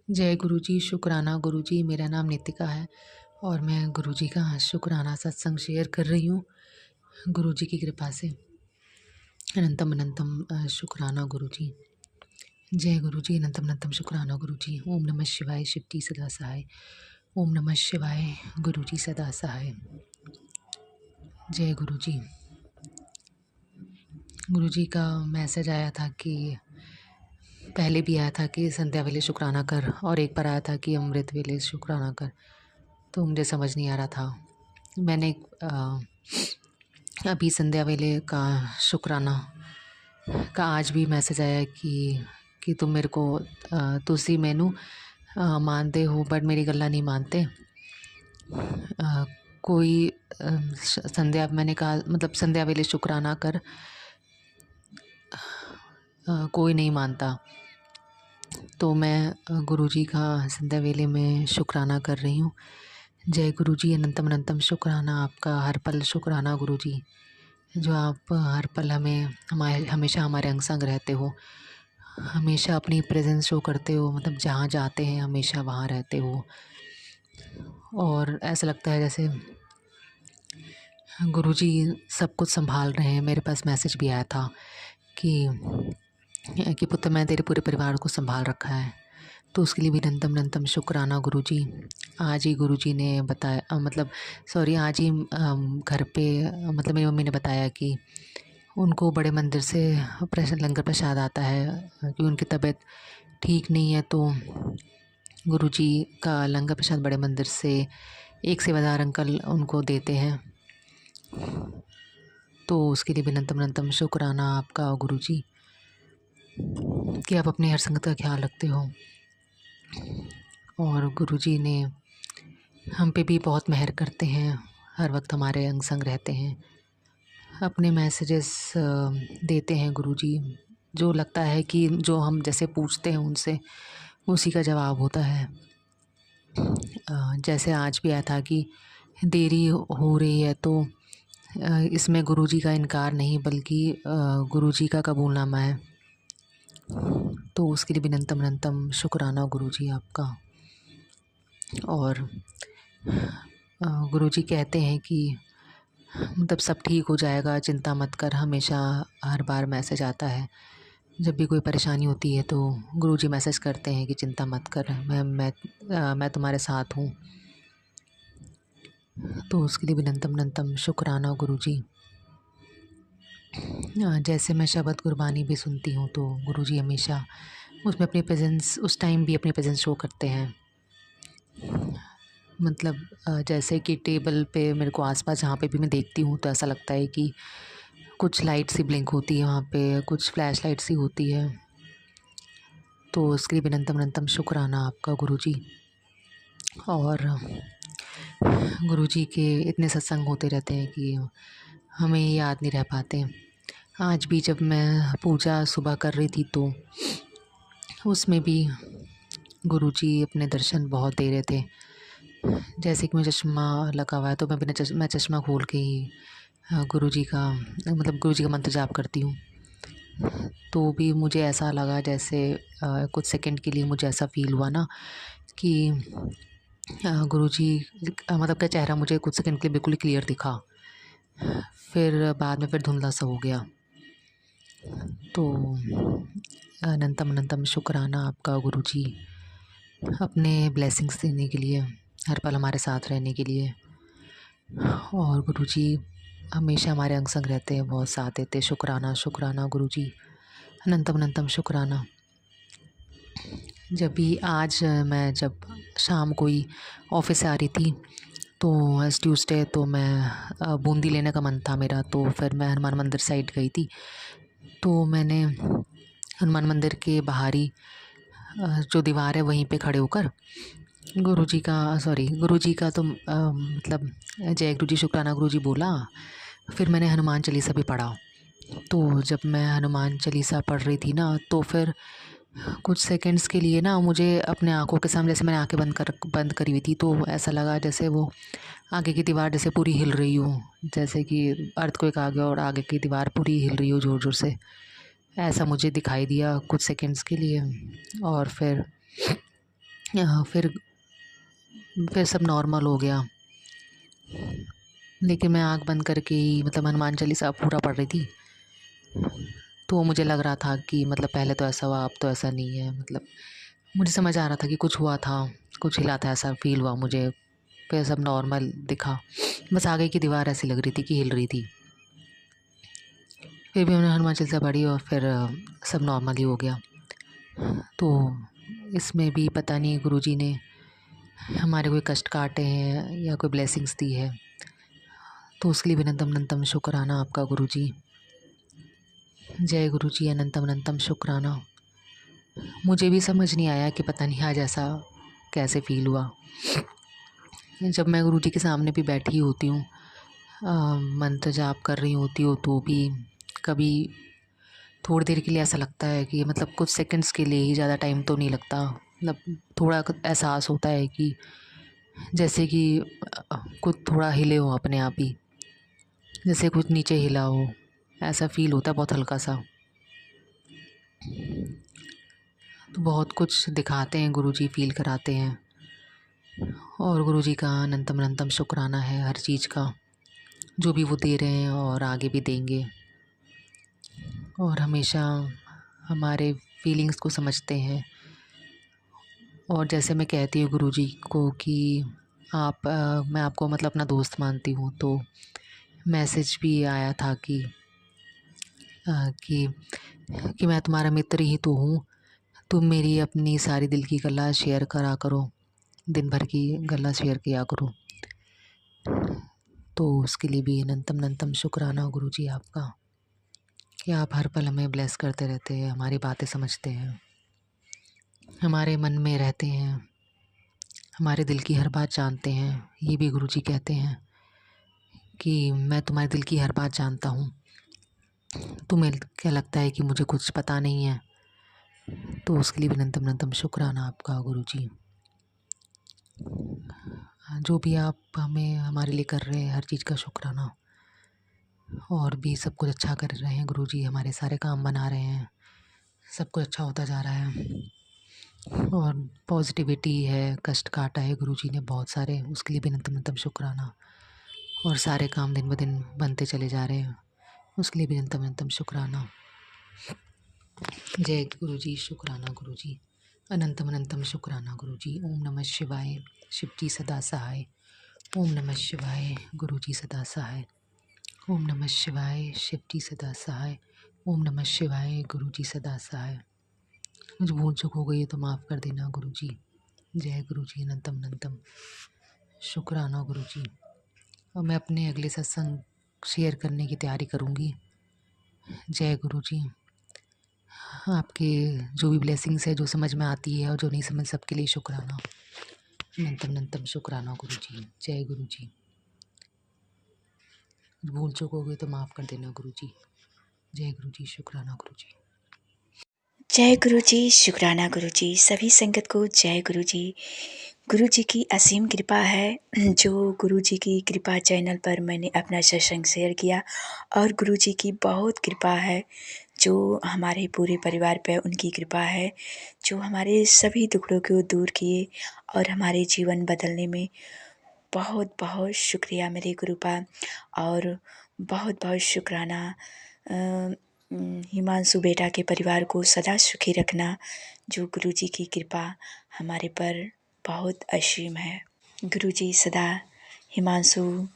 जय गुरु जी, शुक्राना गुरु जी। मेरा नाम नितिका है और मैं गुरु जी का शुक्राना सत्संग शेयर कर रही हूँ। गुरु जी की कृपा से अनंतम अनंतम शुक्राना गुरु जी। जय गुरु जी, अनंतम अनंतम शुक्राना गुरु जी। ओम नमः शिवाय, शिव जी सदा सहाय। ओम नमः शिवाय, गुरु जी सदा सहाय। जय गुरु जी। गुरु जी का मैसेज आया था कि पहले भी आया था कि संध्या वेले शुक्राना कर, और एक बार आया था कि अमृत वेले शुक्राना कर। तो मुझे समझ नहीं आ रहा था। मैंने अभी संध्या वेले का शुक्राना का आज भी मैसेज आया कि तुम मेरे को तुसी मैनू मानते हो बट मेरी गल्ला नहीं मानते। कोई संध्या, मैंने कहा मतलब संध्या वेले शुक्राना कर, कोई नहीं मानता। तो मैं गुरु जी का संध्या वेले में शुक्राना कर रही हूँ। जय गुरु जी, अनंतम अनंतम शुक्राना आपका, हर पल शुक्राना गुरु जी, जो आप हर पल हमेशा हमारे अंग संग रहते हो, हमेशा अपनी प्रेजेंस शो करते हो, मतलब जहाँ जाते हैं हमेशा वहाँ रहते हो। और ऐसा लगता है जैसे गुरु जी सब कुछ संभाल रहे हैं। मेरे पास मैसेज भी आया था कि पुत्र मैं तेरे पूरे परिवार को संभाल रखा है, तो उसके लिए भी अनंतम अनंतम शुक्राना गुरु जी। आज ही गुरु जी ने बताया, मतलब सॉरी, आज ही घर पे मतलब मेरी मम्मी ने बताया कि उनको बड़े मंदिर से लंगर प्रसाद आता है, कि उनकी तबीयत ठीक नहीं है। तो गुरु जी का लंगर प्रसाद बड़े मंदिर से एक सेवादार अंकल उनको देते हैं। तो उसके लिए भी अनंतम अनंतम शुक्राना आपका गुरु जी, कि आप अपनी हर संगत का ख्याल रखते हो। और गुरु जी ने हम पे भी बहुत मेहर करते हैं, हर वक्त हमारे अंग संग रहते हैं, अपने मैसेजेस देते हैं गुरु जी। जो लगता है कि जो हम जैसे पूछते हैं उनसे उसी का जवाब होता है। जैसे आज भी आया था कि देरी हो रही है, तो इसमें गुरु जी का इनकार नहीं बल्कि गुरु जी का कबूलनामा है। तो उसके लिए भी अनंतम अनंतम शुक्राना गुरु जी आपका। और गुरु जी कहते हैं कि मतलब सब ठीक हो जाएगा, चिंता मत कर। हमेशा हर बार मैसेज आता है जब भी कोई परेशानी होती है, तो गुरु जी मैसेज करते हैं कि चिंता मत कर, मैं तुम्हारे साथ हूँ। तो उसके लिए भी अनंतम अनंतम शुक्राना गुरु जी। जैसे मैं शबद गुरबानी भी सुनती हूँ, तो गुरु जी हमेशा उसमें अपनी प्रेजेंस, उस टाइम भी अपनी प्रेजेंस शो करते हैं। मतलब जैसे कि टेबल पे मेरे को आसपास जहाँ पे भी मैं देखती हूँ, तो ऐसा लगता है कि कुछ लाइट सी ब्लिंक होती है, वहाँ पे कुछ फ्लैश लाइट सी होती है। तो उसके लिए अनंतम अनंतम शुक्राना आपका गुरु जी। और गुरु जी के इतने सत्संग होते रहते हैं कि हमें याद नहीं रह पाते। आज भी जब मैं पूजा सुबह कर रही थी, तो उसमें भी गुरु जी अपने दर्शन बहुत दे रहे थे। जैसे कि मुझे चश्मा लगा हुआ है, तो मैं चश्मा खोल के ही गुरु जी का मतलब गुरु जी का मंत्र जाप करती हूँ। तो भी मुझे ऐसा लगा जैसे कुछ सेकंड के लिए मुझे ऐसा फील हुआ ना कि गुरु जी मतलब का चेहरा मुझे कुछ सेकंड के लिए बिल्कुल क्लियर दिखा, फिर बाद में फिर धुंधला सा हो गया। तो अनंतम अनंतम शुक्राना आपका गुरु जी, अपने ब्लेसिंग्स देने के लिए, हर पल हमारे साथ रहने के लिए। और गुरु जी हमेशा हमारे अंग संग रहते हैं, बहुत साथ देते। शुक्राना शुक्राना गुरु जी, अनंतम अनंतम शुक्राना। जब भी आज मैं जब शाम को ही ऑफिस से आ रही थी, तो आज ट्यूसडे, तो मैं बूंदी लेने का मन था मेरा, तो फिर मैं हनुमान मंदिर साइड गई थी। तो मैंने हनुमान मंदिर के बाहरी जो दीवार है वहीं पे खड़े होकर गुरु जी का तो मतलब जय गुरु जी शुक्राना गुरु जी बोला। फिर मैंने हनुमान चालीसा भी पढ़ा। तो जब मैं हनुमान चालीसा पढ़ रही थी ना, तो फिर कुछ सेकंड्स के लिए ना मुझे अपने आँखों के सामने, जैसे मैंने आँखें बंद करी हुई थी, तो ऐसा लगा जैसे वो आगे की दीवार जैसे पूरी हिल रही हो, जैसे कि अर्थक्वेक आ गया और आगे की दीवार पूरी हिल रही हो ज़ोर ज़ोर से। ऐसा मुझे दिखाई दिया कुछ सेकंड्स के लिए। और फिर फिर सब नॉर्मल हो गया। लेकिन मैं आँख बंद करके ही मतलब हनुमान चालीसा पूरा पढ़ रही थी। तो मुझे लग रहा था कि मतलब पहले तो ऐसा हुआ, अब तो ऐसा नहीं है। मतलब मुझे समझ आ रहा था कि कुछ हुआ था, कुछ हिला था, ऐसा फ़ील हुआ मुझे। फिर सब नॉर्मल दिखा, बस आगे की दीवार ऐसी लग रही थी कि हिल रही थी। फिर भी मैंने हनुमान चालीसा पढ़ी और फिर सब नॉर्मल ही हो गया। तो इसमें भी पता नहीं गुरुजी ने हमारे कोई कष्ट काटे हैं या कोई ब्लेसिंग्स दी है, तो उसके लिए भी अनंतम अनंतम शुक्राना आपका गुरुजी। जय गुरुजी, अनंतम अनंतम शुक्राना। मुझे भी समझ नहीं आया कि पता नहीं आज ऐसा कैसे फ़ील हुआ। जब मैं गुरुजी के सामने भी बैठी होती हूँ, मंत्र जाप कर रही होती हूँ, तो भी कभी थोड़ी देर के लिए ऐसा लगता है कि मतलब कुछ सेकंड्स के लिए ही, ज़्यादा टाइम तो नहीं लगता। मतलब थोड़ा एहसास होता है कि जैसे कि कुछ थोड़ा हिले हो अपने आप ही, जैसे कुछ नीचे हिला हो, ऐसा फ़ील होता है बहुत हल्का सा। तो बहुत कुछ दिखाते हैं गुरुजी, फ़ील कराते हैं। और गुरुजी का अनंतम अनंतम शुक्राना है हर चीज़ का, जो भी वो दे रहे हैं और आगे भी देंगे। और हमेशा हमारे फीलिंग्स को समझते हैं। और जैसे मैं कहती हूँ गुरुजी को कि मैं आपको मतलब अपना दोस्त मानती हूँ, तो मैसेज भी आया था कि मैं तुम्हारा मित्र ही तो हूँ, तुम मेरी अपनी सारी दिल की गल्ला शेयर करा करो, दिन भर की गल्ला शेयर किया करो। तो उसके लिए भी अनंतम अनंतम शुक्राना गुरुजी आपका, कि आप हर पल हमें ब्लेस करते रहते हैं, हमारी बातें समझते हैं, हमारे मन में रहते हैं, हमारे दिल की हर बात जानते हैं। ये भी गुरुजी कहते हैं कि मैं तुम्हारे दिल की हर बात जानता हूँ, तुम्हें क्या लगता है कि मुझे कुछ पता नहीं है। तो उसके लिए भी अनंतम अनंतम शुक्राना आपका गुरुजी। जो भी आप हमें हमारे लिए कर रहे हैं, हर चीज़ का शुक्राना। और भी सब कुछ अच्छा कर रहे हैं गुरुजी, हमारे सारे काम बना रहे हैं, सब कुछ अच्छा होता जा रहा है। और पॉजिटिविटी है, कष्ट काटा है गुरुजी ने बहुत सारे, उसके लिए भी अनंतम अनंतम शुक्राना। और सारे काम दिन ब दिन बनते चले जा रहे हैं, उसके लिए भी अनंतम अनंतम शुक्राना। जय गुरुजी, शुक्राना गुरुजी, अनंतम अनंतम शुक्राना गुरुजी। ओम नमः शिवाय, शिव जी सदा सहाय। ओम नमः शिवाय, गुरुजी सदा सहाय। ओम नमः शिवाय, शिव जी सदा सहाय। ओम नमः शिवाय, गुरुजी सदा सहाय। कुछ भूल चूक हो गई है तो माफ़ कर देना गुरुजी। जय गुरुजी, अनंतम अनंतम शुक्राना गुरुजी। और मैं अपने अगले सत्संग शेयर करने की तैयारी करूँगी। जय गुरुजी। आपके जो भी ब्लेसिंग्स है, जो समझ में आती है और जो नहीं समझ, सबके लिए शुक्राना, अनंतम अनंतम शुक्राना गुरुजी। जय गुरुजी। भूल चूक हो गई तो माफ़ कर देना गुरुजी। जय गुरुजी, शुक्राना गुरुजी। जय गुरु जी, शुक्राना गुरु जी। सभी संगत को जय गुरु जी। गुरु जी की असीम कृपा है, जो गुरु जी की कृपा चैनल पर मैंने अपना सत्संग शेयर किया, और गुरु जी की बहुत कृपा है, जो हमारे पूरे परिवार पे उनकी कृपा है, जो हमारे सभी दुखड़ों को दूर किए और हमारे जीवन बदलने में बहुत बहुत शुक्रिया मेरे गुरु पा। और बहुत बहुत शुक्राना हिमांशु बेटा के परिवार को सदा सुखी रखना, जो गुरुजी की कृपा हमारे पर बहुत असीम है। गुरुजी सदा हिमांशु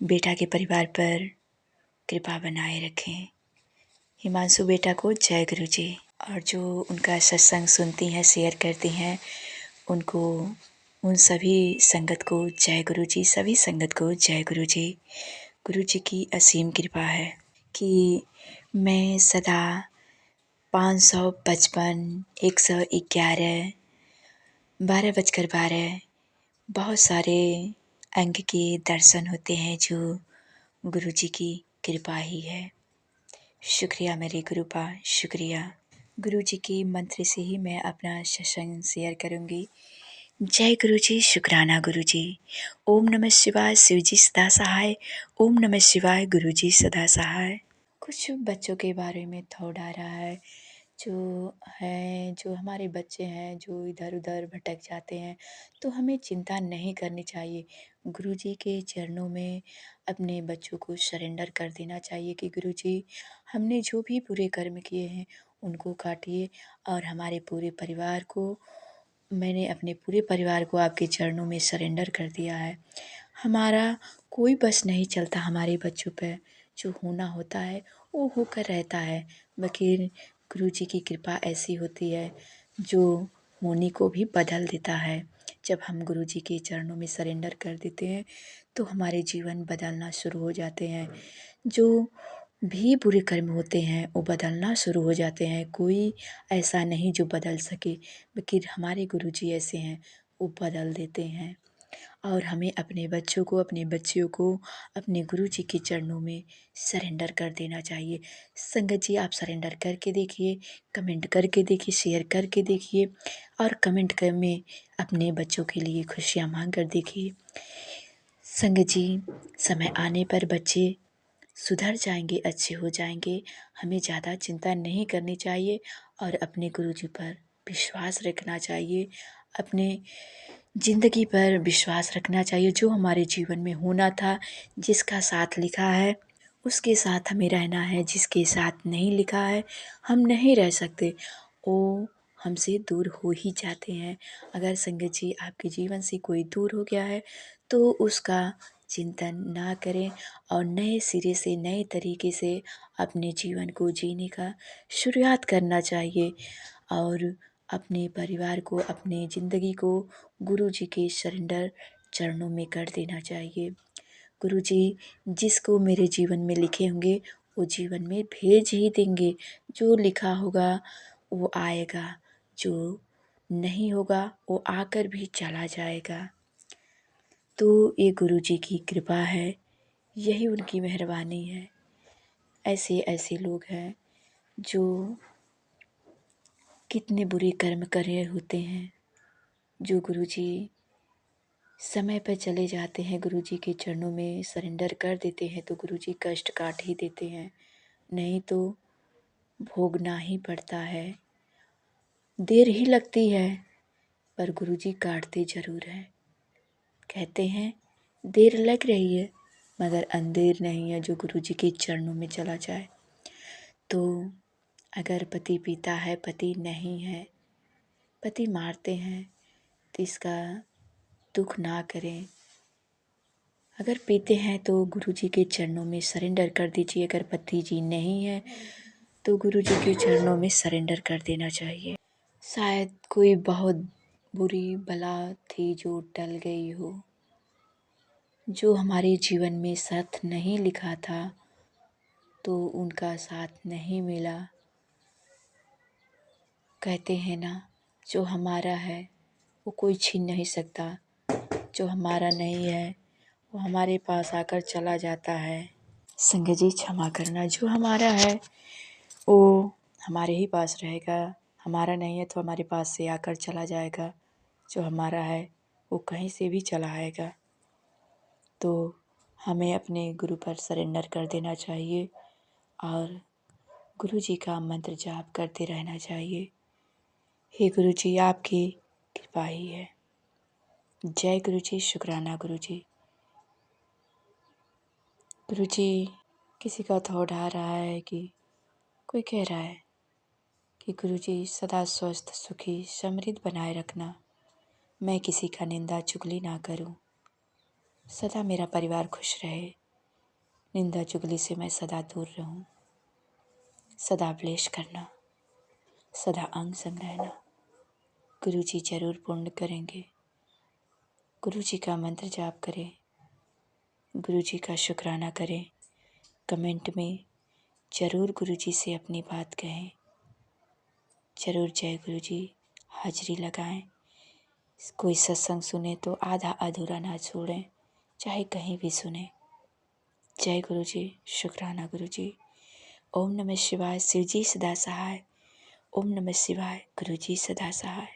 बेटा के परिवार पर कृपा बनाए रखें। हिमांशु बेटा को जय गुरुजी। और जो उनका सत्संग सुनती हैं, शेयर करती हैं, उनको, उन सभी संगत को जय गुरुजी। सभी संगत को जय गुरुजी। गुरुजी की असीम कृपा है कि मैं सदा 555, 111, 12 बजकर 12, बहुत सारे अंक के दर्शन होते हैं, जो गुरुजी की कृपा ही है। शुक्रिया मेरे गुरुपा, शुक्रिया। गुरुजी के मंत्र से ही मैं अपना सत्संग शेयर करूँगी। जय गुरुजी, शुक्राना गुरुजी। ओम नमः शिवाय, शिवजी सदा सहाय। ओम नमः शिवाय, गुरुजी सदा सहाय। कुछ बच्चों के बारे में थॉट आ रहा है जो हमारे बच्चे हैं जो इधर-उधर भटक जाते हैं, तो हमें चिंता नहीं करनी चाहिए। गुरुजी के चरणों में अपने बच्चों को सरेंडर कर देना चाहिए कि गुरुजी, हमने जो भी बुरे कर्म किए हैं, उनको काटिए और हमारे पूरे परिवार को मैंने अपने पूरे परिवार को आपके चरणों में सरेंडर कर दिया है। हमारा कोई बस नहीं चलता हमारे बच्चों पे, जो होना होता है वो होकर रहता है। मगर गुरुजी की कृपा ऐसी होती है जो होने को भी बदल देता है। जब हम गुरुजी के चरणों में सरेंडर कर देते हैं तो हमारे जीवन बदलना शुरू हो जाते हैं। जो भी बुरे कर्म होते हैं वो बदलना शुरू हो जाते हैं। कोई ऐसा नहीं जो बदल सके, लेकिन हमारे गुरुजी ऐसे हैं, वो बदल देते हैं। और हमें अपने बच्चों को, अपने बच्चियों को अपने गुरुजी के चरणों में सरेंडर कर देना चाहिए। संगत जी, आप सरेंडर करके देखिए, कमेंट करके देखिए, शेयर करके देखिए और कमेंट कर में अपने बच्चों के लिए खुशियाँ मांग कर देखिए। संगत जी, समय आने पर बच्चे सुधर जाएंगे, अच्छे हो जाएंगे। हमें ज़्यादा चिंता नहीं करनी चाहिए और अपने गुरुजी पर विश्वास रखना चाहिए। अपने ज़िंदगी पर विश्वास रखना चाहिए। जो हमारे जीवन में होना था, जिसका साथ लिखा है उसके साथ हमें रहना है। जिसके साथ नहीं लिखा है हम नहीं रह सकते, वो हमसे दूर हो ही जाते हैं। अगर संगत जी आपके जीवन से कोई दूर हो गया है तो उसका चिंतन ना करें और नए सिरे से, नए तरीके से अपने जीवन को जीने का शुरुआत करना चाहिए और अपने परिवार को, अपने ज़िंदगी को गुरुजी के सरेंडर चरणों में कर देना चाहिए। गुरुजी जिसको मेरे जीवन में लिखे होंगे वो जीवन में भेज ही देंगे। जो लिखा होगा वो आएगा, जो नहीं होगा वो आकर भी चला जाएगा। तो ये गुरुजी की कृपा है, यही उनकी मेहरबानी है। ऐसे ऐसे लोग हैं जो कितने बुरे कर्म कर रहे होते हैं, जो गुरुजी समय पर चले जाते हैं, गुरुजी के चरणों में सरेंडर कर देते हैं तो गुरुजी कष्ट काट ही देते हैं, नहीं तो भोगना ही पड़ता है। देर ही लगती है पर गुरुजी काटते ज़रूर हैं। कहते हैं देर लग रही है मगर अंधेर नहीं है जो गुरुजी के चरणों में चला जाए। तो अगर पति पीता है, पति नहीं है, पति मारते हैं तो इसका दुख ना करें। अगर पीते हैं तो गुरुजी के चरणों में सरेंडर कर दीजिए। अगर पति जी नहीं है तो गुरुजी के चरणों में सरेंडर कर देना चाहिए। शायद कोई बहुत बुरी बला थी जो टल गई हो, जो हमारे जीवन में साथ नहीं लिखा था तो उनका साथ नहीं मिला। कहते हैं ना, जो हमारा है वो कोई छीन नहीं सकता, जो हमारा नहीं है वो हमारे पास आकर चला जाता है। संगत जी क्षमा करना, जो हमारा है वो हमारे ही पास रहेगा, हमारा नहीं है तो हमारे पास से आकर चला जाएगा। जो हमारा है वो कहीं से भी चला आएगा। तो हमें अपने गुरु पर सरेंडर कर देना चाहिए और गुरु जी का मंत्र जाप करते रहना चाहिए। हे गुरु जी, आपकी कृपा ही है। जय गुरु जी, शुक्राना गुरु जी। गुरु जी, किसी का थॉट आ रहा है कि कोई कह रहा है कि गुरु जी सदा स्वस्थ, सुखी, समृद्ध बनाए रखना, मैं किसी का निंदा चुगली ना करूं, सदा मेरा परिवार खुश रहे, निंदा चुगली से मैं सदा दूर रहूं, सदा ब्लेश करना, सदा अंग संग रहना। गुरु जी जरूर पूर्ण करेंगे। गुरु जी का मंत्र जाप करें, गुरु जी का शुक्राना करें। कमेंट में ज़रूर गुरु जी से अपनी बात कहें। ज़रूर जय गुरु जी हाजिरी लगाएं। कोई सत्संग सुने तो आधा अधूरा ना छोड़ें, चाहे कहीं भी सुने। जय गुरु जी, शुक्राना गुरु जी। ओम नमः शिवाय, शिव जी सदा सहाय। ओम नमः शिवाय, गुरु जी सदा सहाय।